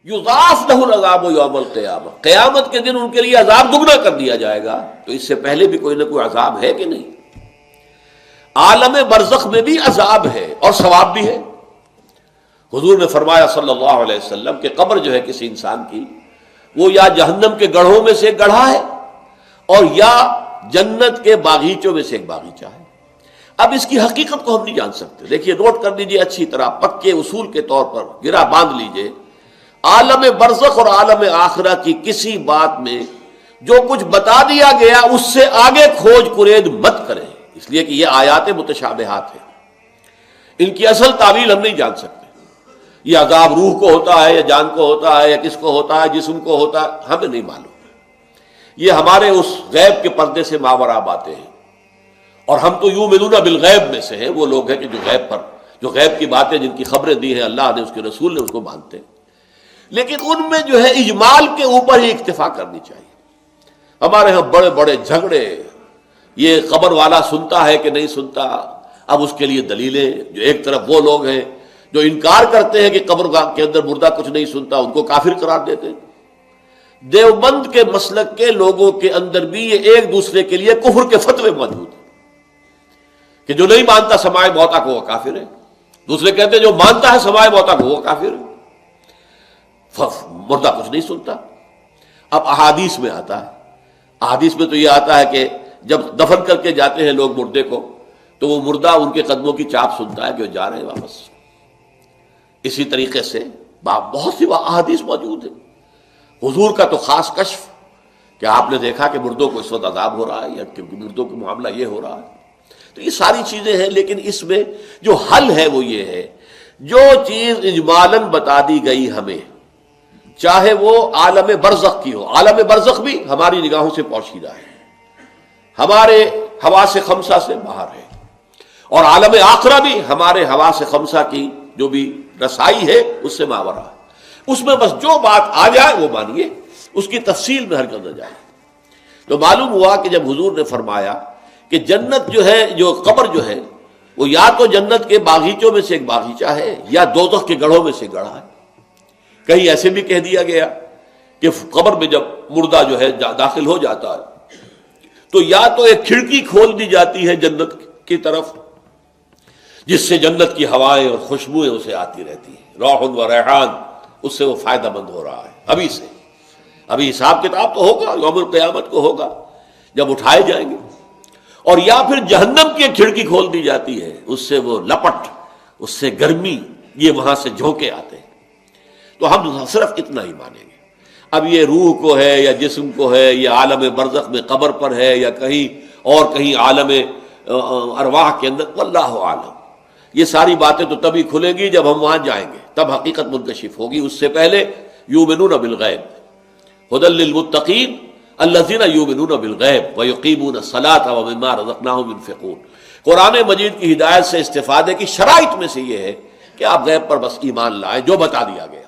یضاعف لہ العذاب یوم القیامہ، قیامت کے دن ان کے لیے عذاب دگنا کر دیا جائے گا۔ تو اس سے پہلے بھی کوئی نہ کوئی عذاب ہے کہ نہیں؟ عالم برزخ میں بھی عذاب ہے اور ثواب بھی ہے۔ حضور نے فرمایا صلی اللہ علیہ وسلم کہ قبر جو ہے کسی انسان کی، وہ یا جہنم کے گڑھوں میں سے ایک گڑھا ہے اور یا جنت کے باغیچوں میں سے ایک باغیچہ ہے۔ اب اس کی حقیقت کو ہم نہیں جان سکتے۔ دیکھیے، نوٹ کر لیجیے اچھی طرح، پکے اصول کے طور پر گرہ باندھ لیجیے، عالم برزخ اور عالم آخرہ کی کسی بات میں جو کچھ بتا دیا گیا اس سے آگے کھوج کرید مت کریں، اس لیے کہ یہ آیات متشابہات ہیں، ان کی اصل تعویل ہم نہیں جان سکتے۔ یہ عذاب روح کو ہوتا ہے یا جان کو ہوتا ہے یا کس کو ہوتا ہے، جسم کو ہوتا ہے، ہمیں نہیں معلوم۔ یہ ہمارے اس غیب کے پردے سے ماوراء باتیں ہیں، اور ہم تو یؤمنون بالغیب میں سے ہیں، وہ لوگ ہیں کہ جو غیب کی باتیں، جن کی خبریں دی ہیں اللہ نے، اس کے رسول نے، اس کو مانتے ہیں۔ لیکن ان میں جو ہے اجمال کے اوپر ہی اکتفا کرنی چاہیے۔ ہمارے ہاں بڑے بڑے جھگڑے، یہ قبر والا سنتا ہے کہ نہیں سنتا، اب اس کے لیے دلیلیں، جو ایک طرف وہ لوگ ہیں جو انکار کرتے ہیں کہ قبر کے اندر مردہ کچھ نہیں سنتا، ان کو کافر قرار دیتے ہیں۔ دیوبند کے مسلک کے لوگوں کے اندر بھی یہ ایک دوسرے کے لیے کفر کے فتوے موجود ہیں کہ جو نہیں مانتا سماع موتیٰ کو وہ کافر ہے، دوسرے کہتے ہیں جو مانتا ہے سماع موتیٰ کو وہ کافر ہے، مردہ کچھ نہیں سنتا۔ اب احادیث میں آتا ہے، احادیث میں تو یہ آتا ہے کہ جب دفن کر کے جاتے ہیں لوگ مردے کو، تو وہ مردہ ان کے قدموں کی چاپ سنتا ہے کہ وہ جا رہے ہیں واپس۔ اسی طریقے سے بہت سی احادیث موجود ہیں۔ حضور کا تو خاص کشف کہ آپ نے دیکھا کہ مردوں کو اس وقت عذاب ہو رہا ہے، یا کہ مردوں کا معاملہ یہ ہو رہا ہے۔ تو یہ ساری چیزیں ہیں، لیکن اس میں جو حل ہے وہ یہ ہے، جو چیز اجمالاً بتا دی گئی ہمیں، چاہے وہ عالم برزخ کی ہو، عالم برزخ بھی ہماری نگاہوں سے پوشیدہ ہے، ہمارے حواس خمسہ سے باہر ہے، اور عالم آخرہ بھی ہمارے حواس خمسہ کی جو بھی رسائی ہے اس سے ماوراء ہے۔ اس میں بس جو بات آ جائے وہ مانیے، اس کی تفصیل میں ہرگز نہ جائے۔ تو معلوم ہوا کہ جب حضور نے فرمایا کہ جنت جو ہے، جو قبر جو ہے، وہ یا تو جنت کے باغیچوں میں سے ایک باغیچہ ہے یا دوزخ کے گڑھوں میں سے گڑھا ہے۔ کہیں ایسے بھی کہہ دیا گیا کہ قبر میں جب مردہ جو ہے داخل ہو جاتا ہے تو یا تو ایک کھڑکی کھول دی جاتی ہے جنت کی طرف، جس سے جنت کی ہوائیں اور خوشبوئیں اسے آتی رہتی ہیں، روح و ریحان، اس سے وہ فائدہ مند ہو رہا ہے ابھی سے۔ ابھی حساب کتاب تو ہوگا، یوم القیامت کو ہوگا جب اٹھائے جائیں گے۔ اور یا پھر جہنم کی ایک کھڑکی کھول دی جاتی ہے، اس سے وہ لپٹ، اس سے گرمی، یہ وہاں سے جھونکے آتے ہیں۔ تو ہم صرف اتنا ہی مانیں گے۔ اب یہ روح کو ہے یا جسم کو ہے، یہ عالم برزخ میں قبر پر ہے یا کہیں اور کہیں عالم ارواح کے اندر، واللہ عالم۔ یہ ساری باتیں تو تبھی کھلیں گی جب ہم وہاں جائیں گے، تب حقیقت منکشف ہوگی۔ اس سے پہلے یؤمنون بالغیب ھدی للمتقین الذین یؤمنون بالغیب ویقیمون الصلاۃ ومما رزقناہم ينفقون۔ قرآن مجید کی ہدایت سے استفادے کی شرائط میں سے یہ ہے کہ آپ غیب پر بس ایمان لائیں جو بتا دیا گیا۔